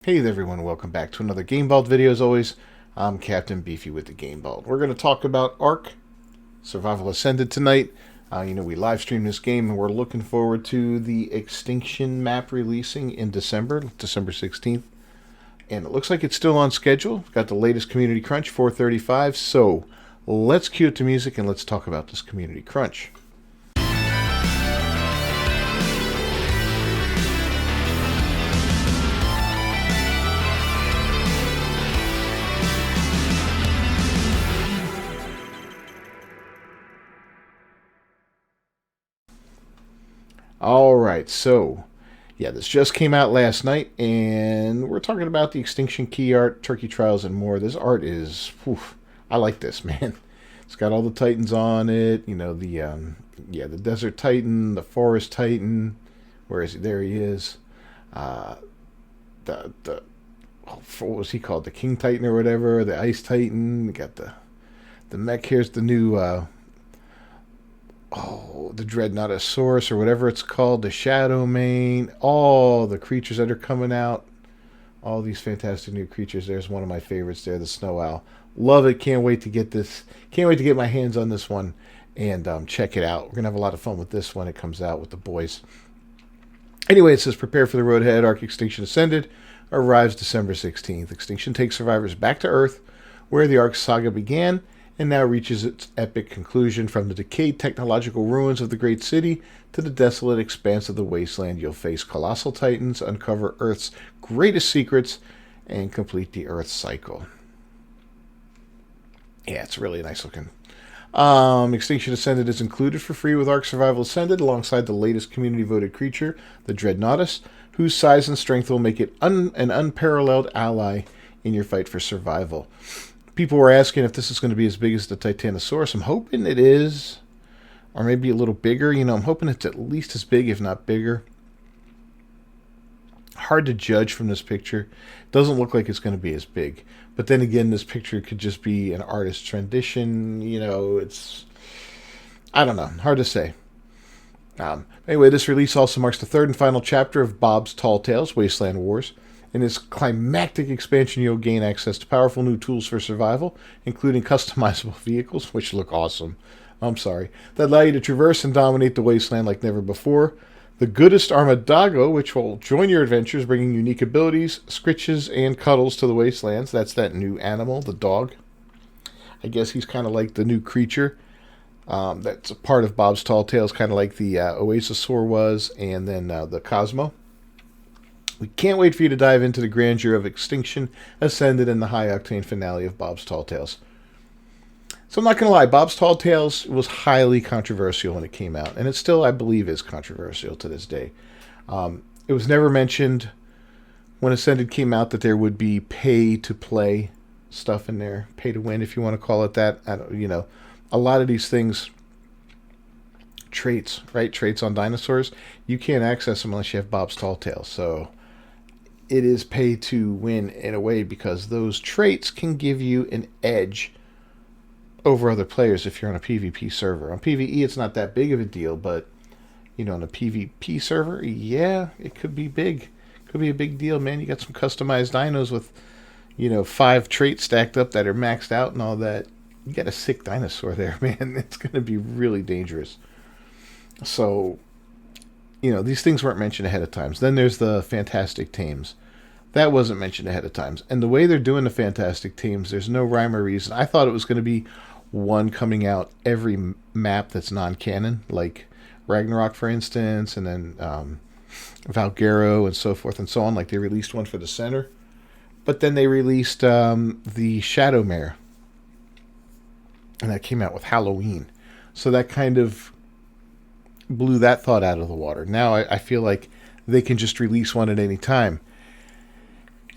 Hey there everyone, welcome back to another Game Vault video. As always, I'm Captain Beefy with the Game Vault. We're going to talk about Ark Survival Ascended tonight. We live streamed this game and we're looking forward to the Extinction map releasing in December 16th. And it looks like it's still on schedule. We've got the latest Community Crunch, 4:35. So let's cue it to music and let's talk about this Community Crunch. Alright, so, yeah, this just came out last night, and we're talking about the Extinction key art, Turkey Trials, and more. This art is, whew, I like this, man. It's got all the Titans on it, the Desert Titan, the Forest Titan, where is he? There he is. What was he called? The King Titan or whatever, the Ice Titan. We got the mech. Here's the new, the Dreadnoughtosaurus or whatever it's called, the Shadow Mane, all the creatures that are coming out, all these fantastic new creatures. There's one of my favorites there, the Snow Owl. Love it. Can't wait to get this. Can't wait to get my hands on this one and check it out. We're going to have a lot of fun with this when it comes out with the boys. Anyway, it says, prepare for the road ahead. Ark Extinction Ascended arrives December 16th. Extinction takes survivors back to Earth, where the Ark saga began, and now reaches its epic conclusion. From the decayed technological ruins of the great city to the desolate expanse of the wasteland, you'll face colossal titans, uncover Earth's greatest secrets, and complete the Earth cycle. Yeah, it's really nice looking. Extinction Ascended is included for free with Ark Survival Ascended, alongside the latest community-voted creature, the Dreadnoughtus, whose size and strength will make it an unparalleled ally in your fight for survival. People were asking if this is going to be as big as the Titanosaurus. I'm hoping it is, or maybe a little bigger. I'm hoping it's at least as big, if not bigger. Hard to judge from this picture. Doesn't look like it's going to be as big. But then again, this picture could just be an artist's rendition. I don't know. Hard to say. Anyway, this release also marks the third and final chapter of Bob's Tall Tales, Wasteland Wars. In this climactic expansion, you'll gain access to powerful new tools for survival, including customizable vehicles, which look awesome. That allow you to traverse and dominate the wasteland like never before. The Goodest Armadago, which will join your adventures, bringing unique abilities, scritches, and cuddles to the wastelands. That's that new animal, the dog. I guess he's kind of like the new creature. That's a part of Bob's Tall Tales, kind of like the Oasosaur was, and then the Cosmo. We can't wait for you to dive into the grandeur of Extinction Ascended and the high-octane finale of Bob's Tall Tales. So I'm not going to lie, Bob's Tall Tales was highly controversial when it came out, and it still, I believe, is controversial to this day. It was never mentioned when Ascended came out that there would be pay-to-play stuff in there, pay-to-win, if you want to call it that. A lot of these things, traits on dinosaurs, you can't access them unless you have Bob's Tall Tales. So it is pay to win in a way, because those traits can give you an edge over other players if you're on a PvP server. On PvE, it's not that big of a deal, but on a PvP server, yeah, it could be big. Could be a big deal, man. You got some customized dinos with 5 traits stacked up that are maxed out and all that. You got a sick dinosaur there, man. It's going to be really dangerous. So, these things weren't mentioned ahead of time. Then there's the Fantastic Tames. That wasn't mentioned ahead of time. And the way they're doing the Fantastic Tames, there's no rhyme or reason. I thought it was going to be one coming out every map that's non-canon, like Ragnarok, for instance, and then Valguero and so forth and so on. Like they released one for the center. But then they released the Shadow Mare. And that came out with Halloween. So that kind of blew that thought out of the water. Now I feel like they can just release one at any time.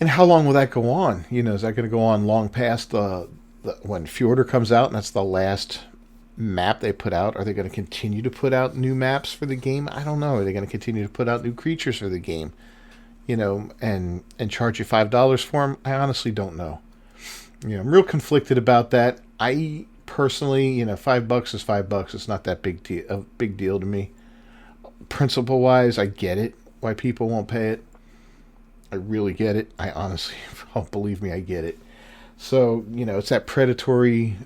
And how long will that go on? Is that going to go on long past when Fjordur comes out and that's the last map they put out? Are they going to continue to put out new maps for the game? I don't know. Are they going to continue to put out new creatures for the game? And charge you $5 for them? I honestly don't know. I'm real conflicted about that. I personally, $5 is $5. It's not that big deal to me. Principle wise, I get it why people won't pay it. I really get it. I honestly, oh, believe me, I get it. So, it's that predatory,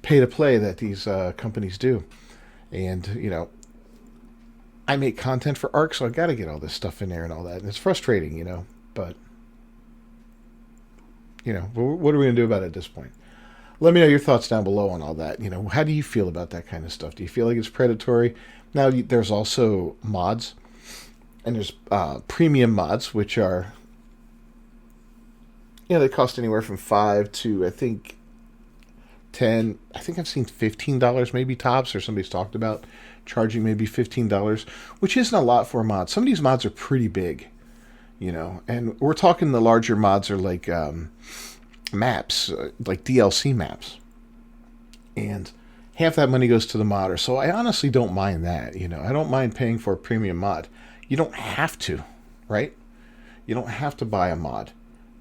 pay to play that these companies do. And, I make content for ARC, so I got to get all this stuff in there and all that. And it's frustrating, but, what are we going to do about it at this point? Let me know your thoughts down below on all that. How do you feel about that kind of stuff? Do you feel like it's predatory? Now, there's also mods, and there's premium mods, which are, they cost anywhere from $5 to, I think, $10. I think I've seen $15 maybe tops, or somebody's talked about charging maybe $15, which isn't a lot for a mod. Some of these mods are pretty big, and we're talking the larger mods are like maps, like DLC maps. And half that money goes to the modder. So I honestly don't mind that. I don't mind paying for a premium mod. You don't have to, right? You don't have to buy a mod,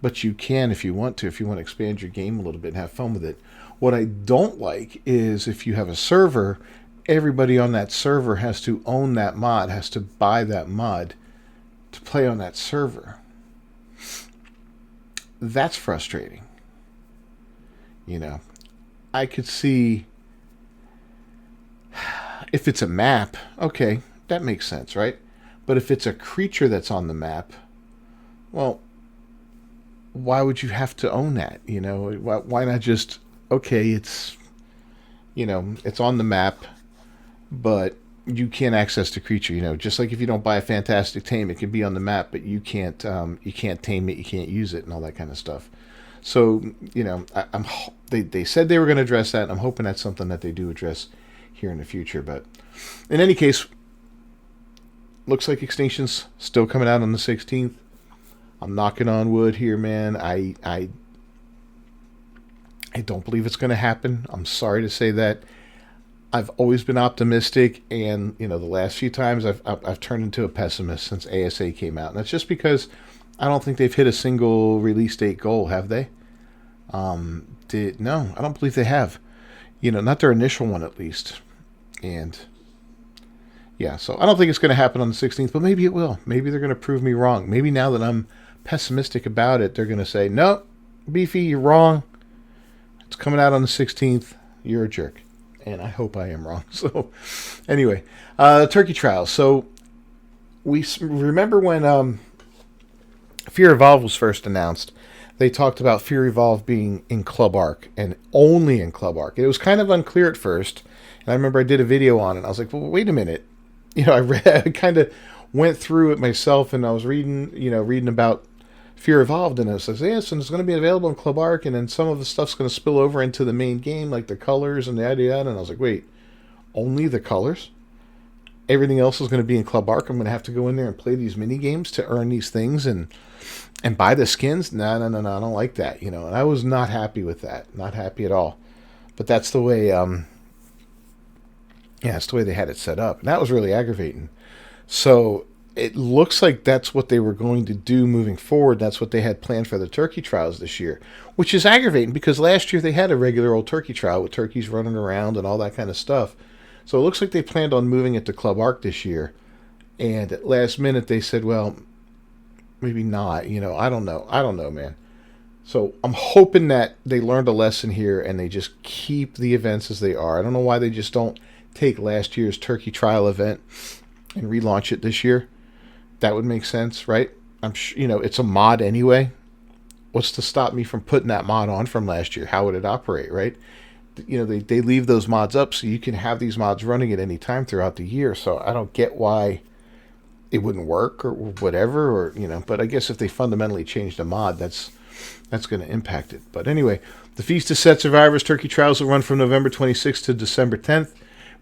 but you can if you want to, if you want to expand your game a little bit and have fun with it. What I don't like is if you have a server, everybody on that server has to own that mod, has to buy that mod to play on that server. That's frustrating. I could see if it's a map, okay, that makes sense, right? But if it's a creature that's on the map, well, why would you have to own that? Why not just, okay, it's, it's on the map, but you can't access the creature, just like if you don't buy a fantastic tame, it can be on the map, but you can't tame it, you can't use it and all that kind of stuff. So, they said they were going to address that, and I'm hoping that's something that they do address here in the future. But in any case, looks like Extinction's still coming out on the 16th. I'm knocking on wood here, man. I don't believe it's going to happen. I'm sorry to say that. I've always been optimistic, and the last few times I've turned into a pessimist since ASA came out, and that's just because I don't think they've hit a single release date goal, have they? No, I don't believe they have. Not their initial one at least. And yeah, so I don't think it's going to happen on the 16th, but maybe it will. Maybe they're going to prove me wrong. Maybe now that I'm pessimistic about it, they're going to say, no, Beefy, you're wrong. It's coming out on the 16th. You're a jerk. And I hope I am wrong. So anyway, Turkey Trials. So we remember when Fear Evolved was first announced, they talked about Fear Evolved being in Club Arc and only in Club Arc. It was kind of unclear at first, and I remember I did a video on it. I was like, well, wait a minute. I kind of went through it myself, and I was reading about Fear Evolved, and it says, yes, and it's going to be available in Club Arc, and then some of the stuff's going to spill over into the main game, like the colors and the idea. And I was like, wait, only the colors? Everything else is going to be in Club Arc? I'm going to have to go in there and play these mini games to earn these things and buy the skins? No, I don't like that, and I was not happy with that. Not happy at all. But that's the way, it's the way they had it set up. And that was really aggravating. So it looks like that's what they were going to do moving forward. That's what they had planned for the turkey trials this year, which is aggravating because last year they had a regular old turkey trial with turkeys running around and all that kind of stuff. So it looks like they planned on moving it to Club Arc this year. And at last minute they said, well, maybe not. I don't know, man. So I'm hoping that they learned a lesson here and they just keep the events as they are. I don't know why they just don't take last year's turkey trial event and relaunch it this year. That would make sense, right? I'm sure, it's a mod anyway. What's to stop me from putting that mod on from last year? How would it operate, right? They leave those mods up so you can have these mods running at any time throughout the year. So I don't get why it wouldn't work or whatever, but I guess if they fundamentally changed a mod, that's going to impact it. But anyway, the Feast of Set Survivors Turkey Trials will run from November 26th to December 10th.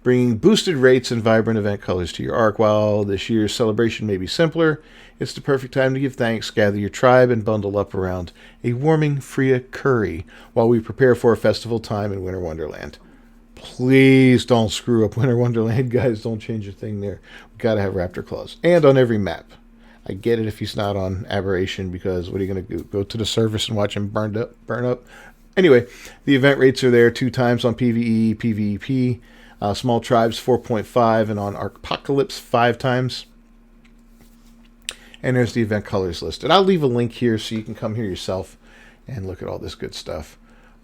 Bringing boosted rates and vibrant event colors to your arc. While this year's celebration may be simpler, it's the perfect time to give thanks, gather your tribe, and bundle up around a warming Freya curry while we prepare for a festival time in Winter Wonderland. Please don't screw up Winter Wonderland, guys. Don't change a thing there. We've got to have Raptor Claws. And on every map. I get it if he's not on Aberration, because what are you going to do? Go to the service and watch him burn up? Anyway, the event rates are there 2 times on PvE, PvP. Small tribes 4.5, and on Arcpocalypse 5 times. And there's the event colors listed. I'll leave a link here so you can come here yourself and look at all this good stuff.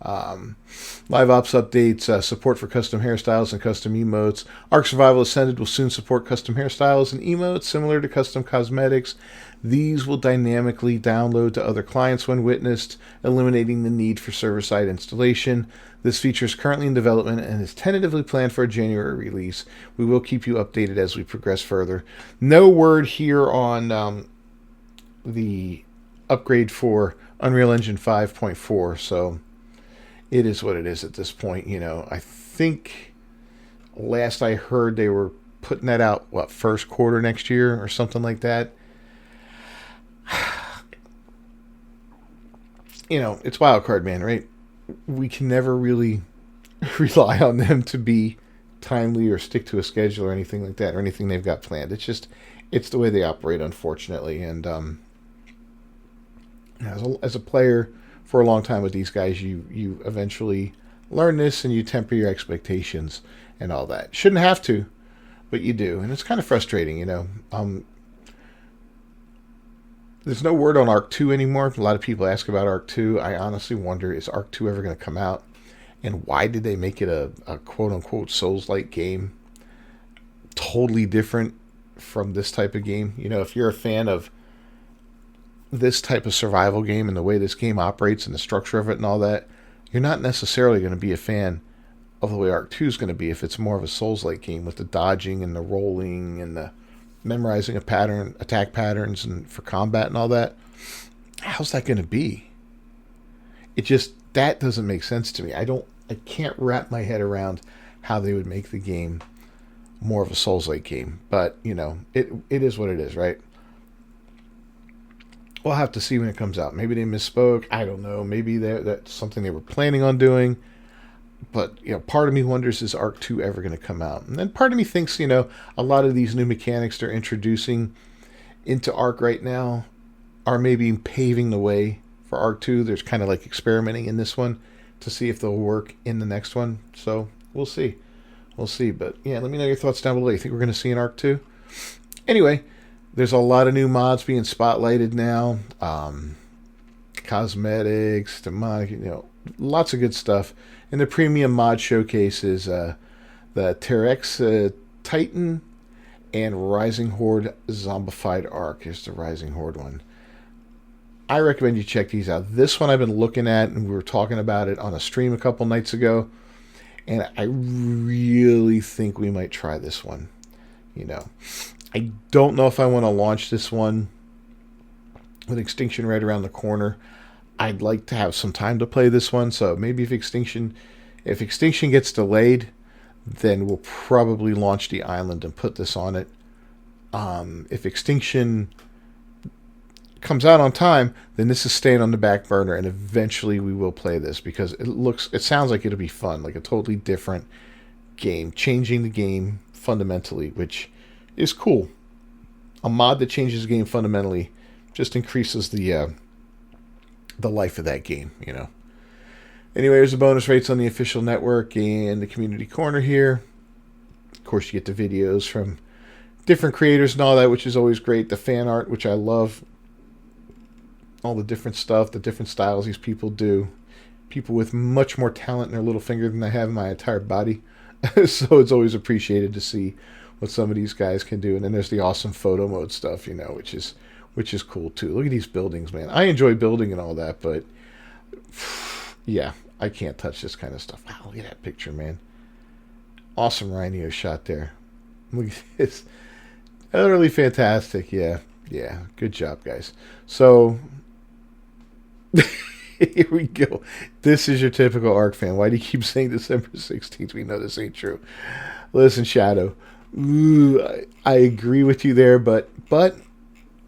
Live ops updates, support for custom hairstyles and custom emotes. Ark Survival Ascended will soon support custom hairstyles and emotes similar to custom cosmetics. These will dynamically download to other clients when witnessed, eliminating the need for server-side installation. This feature is currently in development and is tentatively planned for a January release. We will keep you updated as we progress further. No word here on the upgrade for Unreal Engine 5.4, so it is what it is at this point. You know, I think last I heard they were putting that out, what, first quarter next year or something like that. You know, it's Wildcard, man, right? We can never really rely on them to be timely or stick to a schedule or anything like that, or anything they've got planned. It's just, it's the way they operate, unfortunately. And as a player for a long time with these guys, you eventually learn this and you temper your expectations and all that. Shouldn't have to, but you do. And it's kind of frustrating, you know. There's no word on Ark 2 anymore. A lot of people ask about Ark 2. I honestly wonder, is Ark 2 ever going to come out? And why did they make it a quote-unquote Souls-like game? Totally different from this type of game. You know, if you're a fan of this type of survival game and the way this game operates and the structure of it and all that, you're not necessarily going to be a fan of the way Ark 2 is going to be if it's more of a Souls-like game with the dodging and the rolling and the memorizing a pattern, attack patterns, and for combat and all that. How's that going to be? It just, that doesn't make sense to me. I can't wrap my head around how they would make the game more of a Souls-like game. But, you know, it is what it is, right? We'll have to see when it comes out. Maybe they misspoke. I don't know. Maybe that's something they were planning on doing. But, you know, part of me wonders, is Ark 2 ever going to come out? And then part of me thinks, you know, a lot of these new mechanics they're introducing into Ark right now are maybe paving the way for Ark 2. There's kind of like experimenting in this one to see if they'll work in the next one. So we'll see. We'll see. But yeah, let me know your thoughts down below. You think we're going to see an Ark 2? Anyway, there's a lot of new mods being spotlighted now. Cosmetics, demonic, you know, lots of good stuff. And the premium mod showcase is the Terex Titan and Rising Horde Zombified Ark. Here's the Rising Horde one. I recommend you check these out. This one I've been looking at, and we were talking about it on a stream a couple nights ago. And I really think we might try this one. You know, I don't know if I want to launch this one with Extinction right around the corner. I'd like to have some time to play this one, so maybe if Extinction gets delayed, then we'll probably launch the island and put this on it. If Extinction comes out on time, then this is staying on the back burner, and eventually we will play this because it sounds like it'll be fun, like a totally different game, changing the game fundamentally, which is cool. A mod that changes the game fundamentally just increases the life of that game, you know. Anyway, there's the bonus rates on the official network and the community corner here. Of course, you get the videos from different creators and all that, which is always great. The fan art, which I love. All the different stuff, the different styles these people do. People with much more talent in their little finger than I have in my entire body. So it's always appreciated to see what some of these guys can do. And then there's the awesome photo mode stuff, you know, which is cool too. Look at these buildings, man. I enjoy building and all that, but yeah, I can't touch this kind of stuff. Wow, look at that picture, man. Awesome rhino shot there. Look at this. Utterly fantastic. Yeah, good job, guys. So here we go. This is your typical Ark fan. Why do you keep saying December 16th? We know this ain't true. Listen, Shadow. Ooh, I agree with you there, but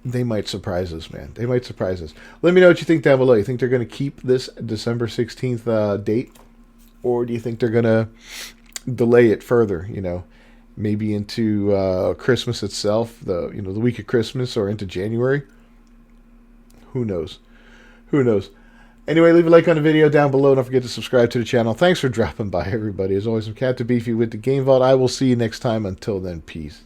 they might surprise us, man. They might surprise us. Let me know what you think down below. You think they're going to keep this December 16th date? Or do you think they're going to delay it further, you know? Maybe into Christmas itself, the week of Christmas, or into January? Who knows? Who knows? Anyway, leave a like on the video down below. Don't forget to subscribe to the channel. Thanks for dropping by, everybody. As always, I'm Captain Beefy with the Game Vault. I will see you next time. Until then, peace.